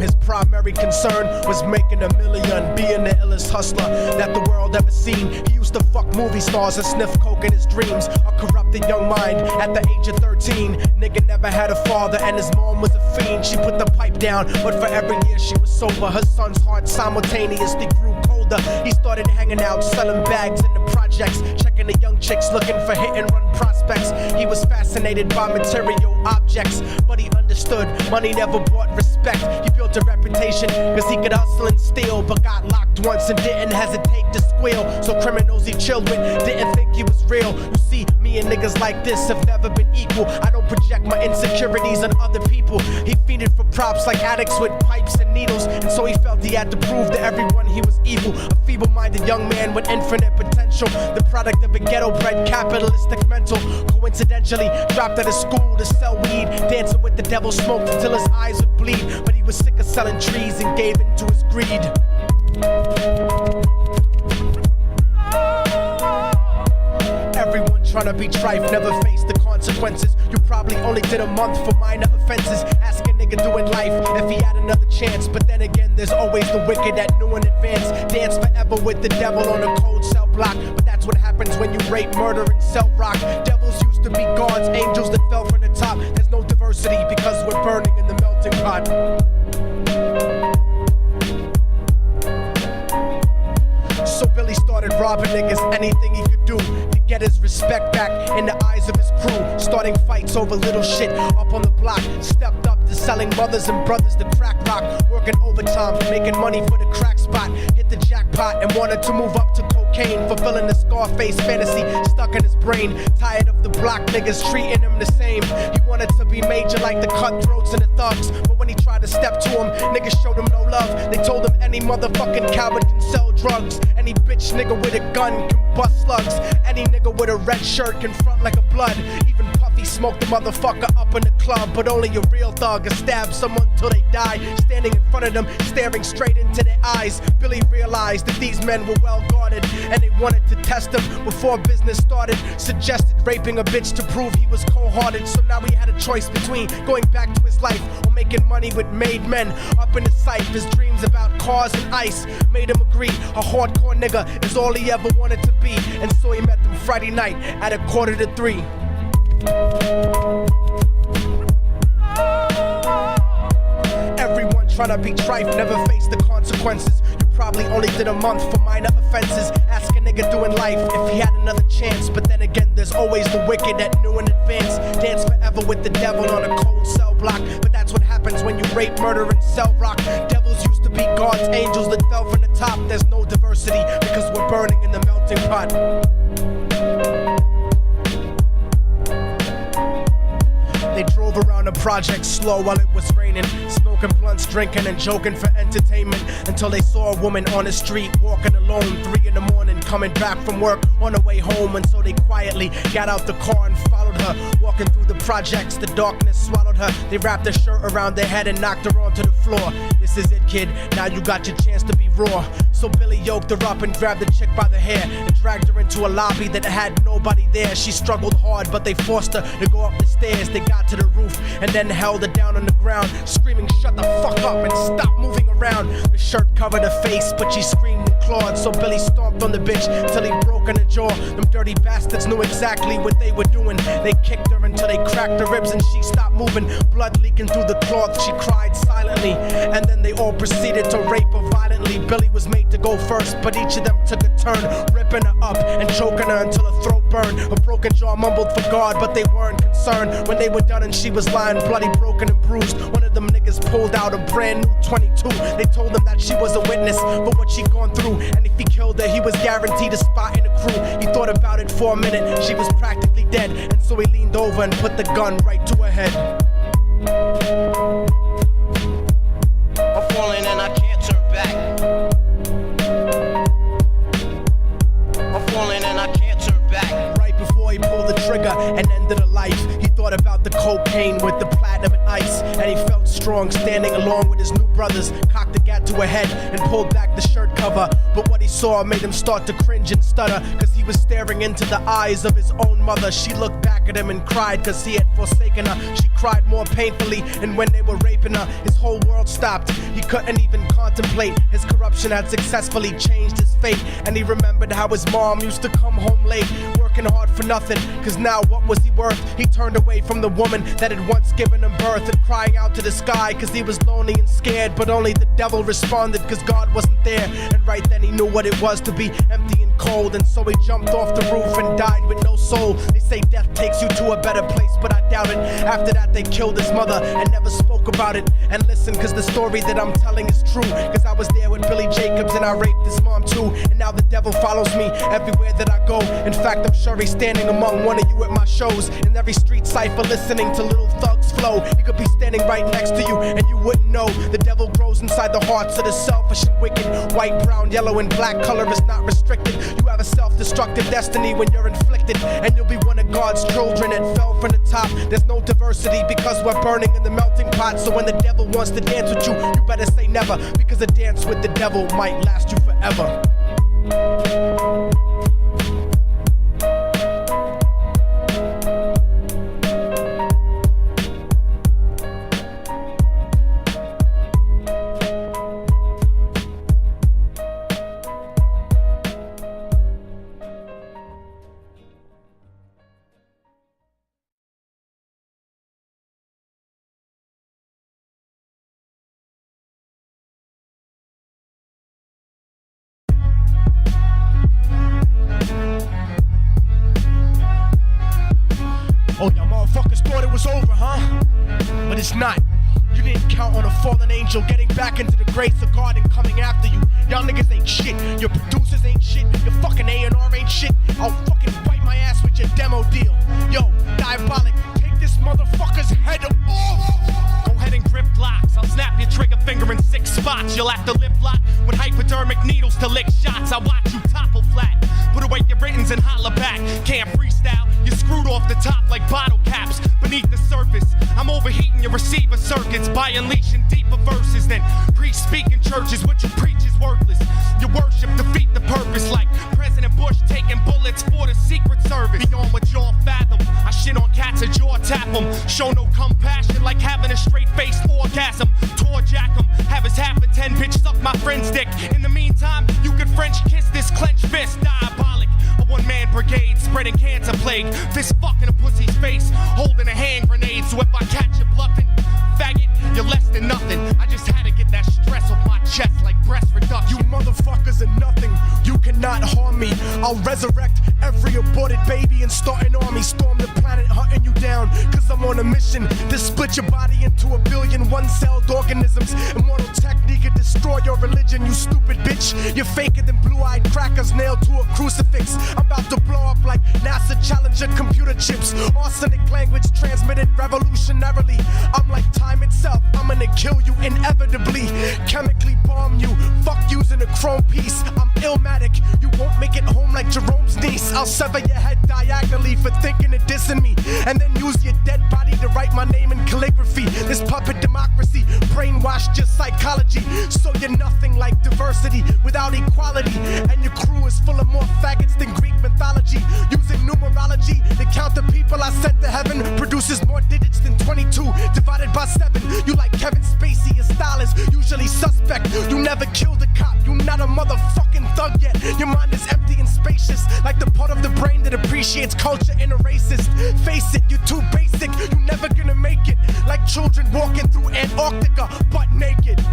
his primary concern was making $1 million, being the illest hustler that the world ever seen. He used to fuck movie stars and sniff coke in his dreams. A corrupted young mind at the age of 13. Nigga never had a father and his mom was a fiend. She put the pipe down, but for every year she was sober. Her son's heart simultaneously grew colder. He started hanging out, selling bags in the projects, checking the young chicks looking for hit and run prospects. He was fascinated by material objects, but he understood money never bought respect. He built a reputation cause he could hustle and steal, but got locked once and didn't hesitate to squeal. So criminals he chilled with didn't think he was real. You see, me and niggas like this have never been equal. I don't project my insecurities on other people. He fiended for props like addicts with pipes and needles, and so he felt he had to prove to everyone he was evil. A feeble-minded young man with infinite potential, the product of a ghetto-bred capitalistic mental. Coincidentally, dropped out of school to sell weed, dancing with the devil, smoked until his eyes would bleed. But he was sick of selling trees and gave in to his greed. Everyone trying to be trife never faced the consequences. You probably only did a month for minor offenses. Ask a nigga doing life if he had another chance. But then again, there's always the wicked that knew in advance. Dance forever with the devil on a cold cell block. But that's what happens when you rape, murder, and sell rock. Devils used to be gods, angels that fell from the top. There's no diversity because we're burning in the melting pot. So Billy started robbing niggas, anything he could do to get his respect back in the eyes of his crew. Starting fights over little shit up on the block. Stepped up to selling mothers and brothers to crack rock. Working overtime, making money for the crack spot. Hit the jackpot and wanted to move up to cocaine. Fulfilling the Scarface fantasy stuck in his brain. Tired of the block niggas treating him the same. He wanted to be major like the cutthroats and the thugs. But when he tried to step to him, niggas showed him no love. They told him any motherfucking coward can sell drugs. Any bitch nigga with a gun can bust slugs. Any nigga with a red shirt can front like a blood. Even Puffy smoked the motherfucker up in the club. But only a real thug can stab someone till they die. Standing in front of them, staring straight into their eyes, Billy realized that these men were well guarded, and they wanted to test him before business started. Suggested raping a bitch to prove he was cold-hearted. So now he had a choice between going back to his life or making money with made men. Up in the sight, his dreams about cars and ice made him agree a hardcore nigga is all he ever wanted to be. And so he met them Friday night at 2:45. Everyone trying to be trife never faced the consequences. You probably only did a month for minor offenses. Ask a nigga doing life if he had another chance. But then again, there's always the wicked that knew in advance. Dance forever with the devil on a cold cell block. But that's what happens when you rape, murder, and sell rock. Devils used to be gods, angels that fell from the top. There's no diversity because we're burning in the melting pot. They drove around the project slow while it was raining, smoking blunts, drinking and joking for entertainment, until they saw a woman on the street walking alone, 3 in the morning, coming back from work on her way home. And so they quietly got out the car and followed her. Walking through the projects, the darkness swallowed her. They wrapped her shirt around their head and knocked her onto the floor. This is it, kid, now you got your chance to be raw. So Billy yoked her up and grabbed the chick by the hair and dragged her into a lobby that had nobody there. She struggled hard, but they forced her to go up the stairs. They got to the roof and then held her down on the ground, screaming, "Shut the fuck up and stop moving around." The shirt covered her face, but she screamed and clawed. So Billy stomped on the bitch till he broke in her jaw. Them dirty bastards knew exactly what they were doing. They kicked her until they cracked her ribs and she stopped moving. Blood leaking through the cloth, she cried silently. And then they all proceeded to rape her violently. Billy was made to go first, but each of them took a turn, ripping her up and choking her until her throat burned. Her broken jaw mumbled for God, but they weren't concerned. When they were done and she was lying bloody, broken and bruised, one of them niggas pulled out a brand new 22. They told him that she was a witness for what she'd gone through, and if he killed her, he was guaranteed a spot in the crew. He thought about it for a minute, she was practically dead, and so he leaned over and put the gun right to her head. I'm falling and I can't turn back. I'm falling and I can't turn back. Right before he pulled the trigger and ended her life, he thought about the cocaine with the platinum and ice, and he felt strong standing along with his new brothers. Cocked the gat to her head and pulled back the shirt cover. But what he saw made him start to cringe and stutter, cause he was staring into the eyes of his own mother. She looked back at him and cried cause he had forsaken her. She cried more painfully, and when they were raping her, his whole world stopped. He couldn't even contemplate. His corruption had successfully changed his fate, and he remembered how his mom used to come home late, working hard for nothing, cause now what was he worth? He turned away from the woman that had once given him birth, and crying out to the sky cause he was lonely and scared. But only the devil responded cause God wasn't there, and right then he knew what it was to be empty and cold, and so he jumped off the roof and died with no soul. They say death takes you to a better place, but I doubt it. After that they killed his mother and never spoke about it. And listen, cause the story that I'm telling is true, cause I was there with Billy Jacobs and I raped his mom too. And now the devil follows me everywhere that I go. In fact, I'm sure he's standing among one of you at my shows, in every street cipher listening to Little Thug's flow. He could be standing right next to you and you wouldn't know. The devil grows inside the hearts of the selfish and wicked. White, brown, yellow, and black color is not restricted. You have a self-destructive destiny when you're inflicted, and you'll be one of God's children that fell from the top. There's no diversity because we're burning in the melting pot. So when the devil wants to dance with you, you better say never, because a dance with the devil might last you forever. Oh, y'all motherfuckers thought it was over, huh? But it's not. You didn't count on a fallen angel getting back into the grace of God and coming after you. Y'all niggas ain't shit. Your producers ain't shit. Your fucking A&R ain't shit. I'll fucking wipe my ass with your demo deal. Yo, Diabolic, take this motherfucker's head off. Go ahead and grip blocks. I'll snap your trigger finger in 6 spots. You'll have to lip lock with hypodermic needles to lick shots. I watch you topple flat. Put away your writtens and holler back. Can't freestyle. You're screwed off the top like bottle caps. Beneath the surface, I'm overheating your receiver circuits by unleashing deeper verses than priests speak in churches. What you preach is worthless. Your worship defeat the purpose, like President Bush taking bullets for the Secret Service. Beyond what y'all fathom, I shit on cats and jaw tap them. Show no compassion like having a straight-faced orgasm. Tour jack them, have his half a 10 bitch suck my friend's dick. In the meantime, you could French kiss this clenched fist. Diabolic, a one-man brigade spreading cancer plague. Fist fucking a pussy's face, holding a hand grenade. So if I catch you bluffing, faggot, you're less than nothing. I just had to get that stress off my chest like breast reduction. You motherfuckers are nothing. You cannot harm me. I'll resurrect every aborted baby and start an army. Storm the planet hunting you down, cause I'm on a mission to split your body into a billion one-celled organisms. Immortal technique could destroy your religion, you stupid bitch. You're faker than blue-eyed crackers nailed to a crucifix. I'm about to blow up like NASA Challenger computer chips. Arsenic language transmitted revolutionarily. I'm like time itself, I'm gonna kill you inevitably. Chemically bomb you, fuck using a chrome piece. I'm illmatic, you won't make it home like Jerome's niece. I'll sever your head diagonally for thinking of dissing me, and then use your dead body to write my name in calligraphy. This puppet democracy brainwashed your psychology, so you're nothing like diversity without equality. And your crew is full of more faggots than Greek mythology. Using numerology to count the people I sent to heaven produces more digits than 22 divided by 7. You like Kevin Spacey, your style is usually suspect. You never killed a cop, you not a motherfucking thug yet. Your mind is empty and spacious, like the part of the brain that appreciates culture in a racist. Face it, you're too basic, you never gonna make it. Like children walking through Antarctica butt naked.